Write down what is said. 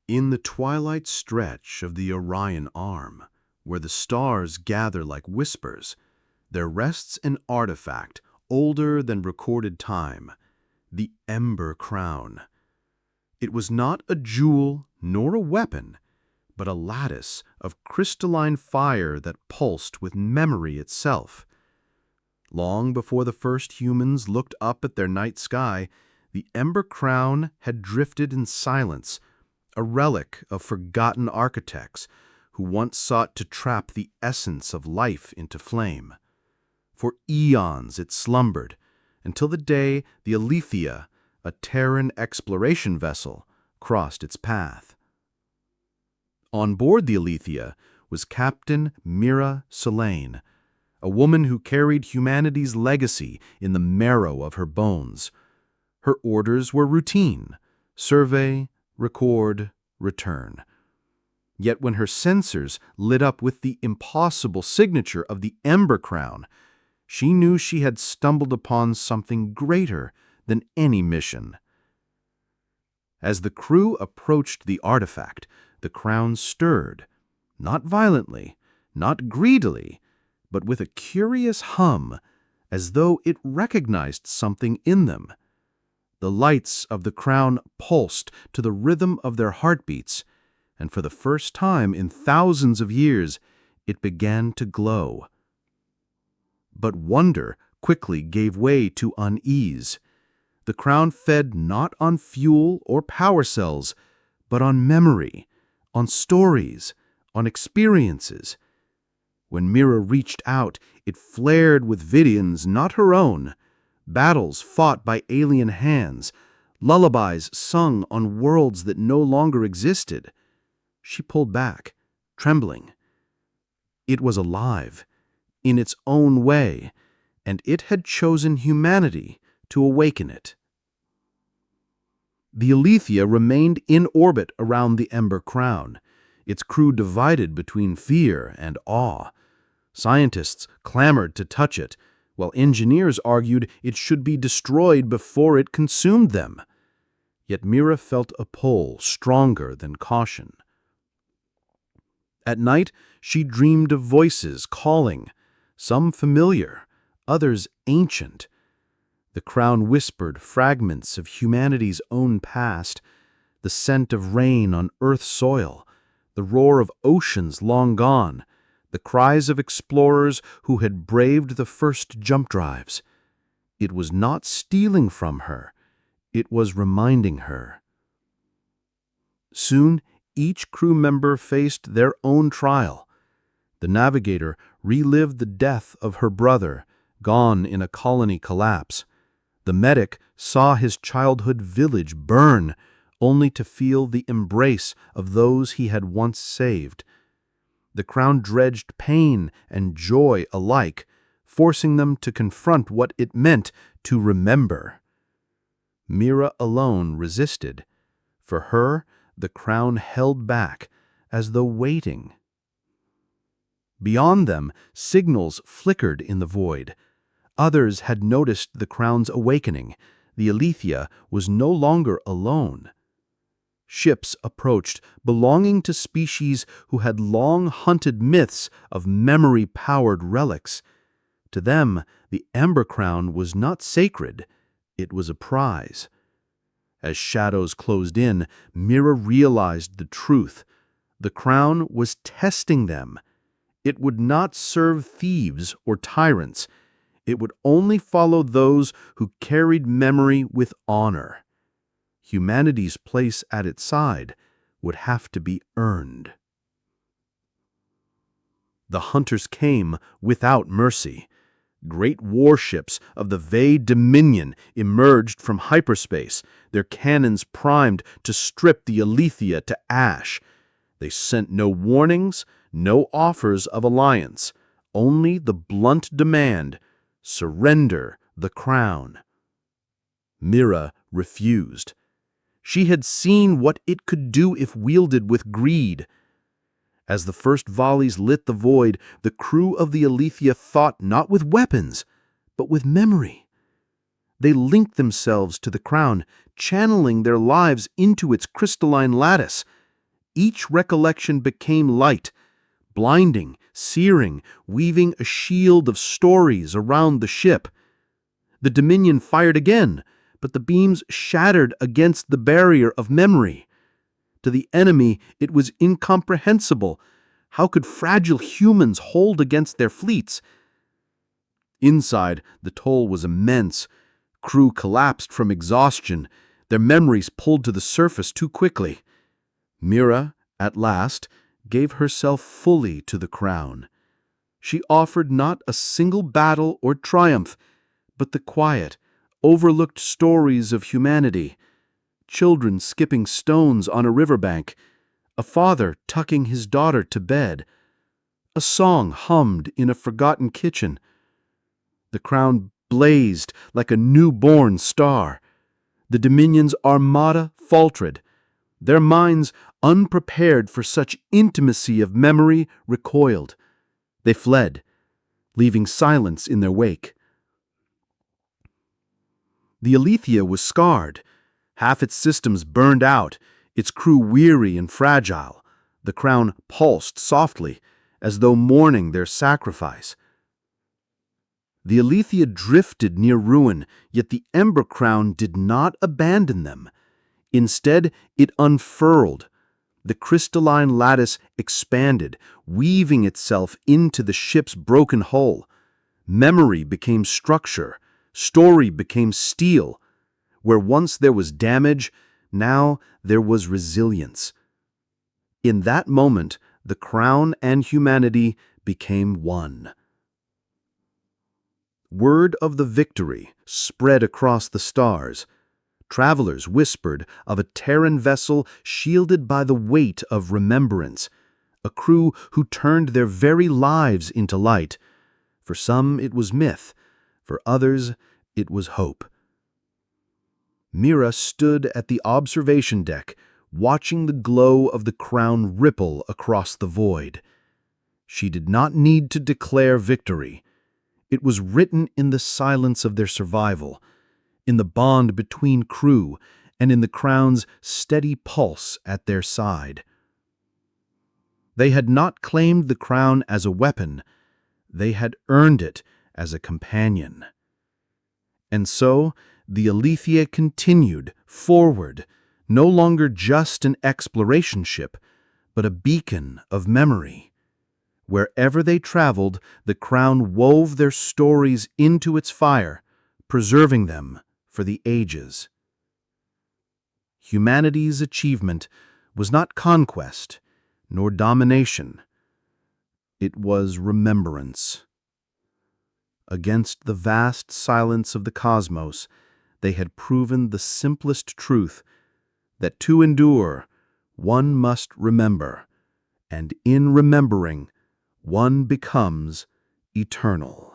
In the twilight stretch of the Orion Arm, where the stars gather like whispers, there rests an artifact older than recorded time, the Ember Crown. It was not a jewel nor a weapon, but a lattice of crystalline fire that pulsed with memory itself. Long before the first humans looked up at their night sky, the Ember Crown had drifted in silence, a relic of forgotten architects who once sought to trap the essence of life into flame. For eons it slumbered, until the day the Alethea, a Terran exploration vessel, crossed its path. On board the Alethea was Captain Mira Selene, a woman who carried humanity's legacy in the marrow of her bones. Her orders were routine: survey, record, return. Yet when her sensors lit up with the impossible signature of the Ember Crown, she knew she had stumbled upon something greater than any mission. As the crew approached the artifact, the crown stirred, not violently, not greedily, but with a curious hum, as though it recognized something in them. The lights of the crown pulsed to the rhythm of their heartbeats, and for the first time in thousands of years, it began to glow. But wonder quickly gave way to unease. The crown fed not on fuel or power cells, but on memory, on stories, on experiences. When Mira reached out, it flared with visions not her own, battles fought by alien hands, lullabies sung on worlds that no longer existed. She pulled back, trembling. It was alive, in its own way, and it had chosen humanity to awaken it. The Alethea remained in orbit around the Ember Crown, its crew divided between fear and awe. Scientists clamored to touch it, while engineers argued it should be destroyed before it consumed them. Yet Mira felt a pull stronger than caution. At night, she dreamed of voices calling, some familiar, others ancient. The crown whispered fragments of humanity's own past, the scent of rain on Earth's soil, the roar of oceans long gone, the cries of explorers who had braved the first jump drives. It was not stealing from her, it was reminding her. Soon, each crew member faced their own trial. The navigator relived the death of her brother, gone in a colony collapse. The medic saw his childhood village burn, only to feel the embrace of those he had once saved. The crown dredged pain and joy alike, forcing them to confront what it meant to remember. Mira alone resisted. For her, the crown held back, as though waiting. Beyond them, signals flickered in the void. Others had noticed the crown's awakening. The Alethea was no longer alone. Ships approached, belonging to species who had long hunted myths of memory-powered relics. To them, the Ember Crown was not sacred, it was a prize. As shadows closed in, Mira realized the truth. The crown was testing them. It would not serve thieves or tyrants. It would only follow those who carried memory with honor. Humanity's place at its side would have to be earned. The hunters came without mercy. Great warships of the Vey Dominion emerged from hyperspace, their cannons primed to strip the Alethea to ash. They sent no warnings, no offers of alliance, only the blunt demand: surrender the crown. Mira refused. She had seen what it could do if wielded with greed. As the first volleys lit the void, the crew of the Alethea fought not with weapons, but with memory. They linked themselves to the crown, channeling their lives into its crystalline lattice. each recollection became light, blinding, searing, weaving a shield of stories around the ship. The Dominion fired again, but the beams shattered against the barrier of memory. To the enemy, it was incomprehensible. How could fragile humans hold against their fleets? Inside, the toll was immense. Crew collapsed from exhaustion, their memories pulled to the surface too quickly. Mira, at last, gave herself fully to the Crown. She offered not a single battle or triumph, but the quiet, overlooked stories of humanity. Children skipping stones on a riverbank, a father tucking his daughter to bed, a song hummed in a forgotten kitchen. The Crown blazed like a newborn star. The Dominion's armada faltered. Their minds, unprepared for such intimacy of memory, recoiled. They fled, leaving silence in their wake. The Alethea was scarred, half its systems burned out, its crew weary and fragile. The Crown pulsed softly, as though mourning their sacrifice. The Alethea drifted near ruin, yet the Ember Crown did not abandon them. Instead, it unfurled. The crystalline lattice expanded, weaving itself into the ship's broken hull. Memory became structure, story became steel. Where once there was damage, now there was resilience. In that moment, the Crown and humanity became one. Word of the victory spread across the stars. Travelers whispered of a Terran vessel shielded by the weight of remembrance, a crew who turned their very lives into light. For some it was myth, for others it was hope. Mira stood at the observation deck, watching the glow of the Crown ripple across the void. She did not need to declare victory. It was written in the silence of their survival, in the bond between crew, and in the Crown's steady pulse at their side. They had not claimed the Crown as a weapon. They had earned it as a companion. And so, the Alethea continued forward, no longer just an exploration ship, but a beacon of memory. Wherever they traveled, the Crown wove their stories into its fire, preserving them for the ages. Humanity's achievement was not conquest, nor domination. It was remembrance. Against the vast silence of the cosmos, they had proven the simplest truth, that to endure, one must remember, and in remembering, one becomes eternal.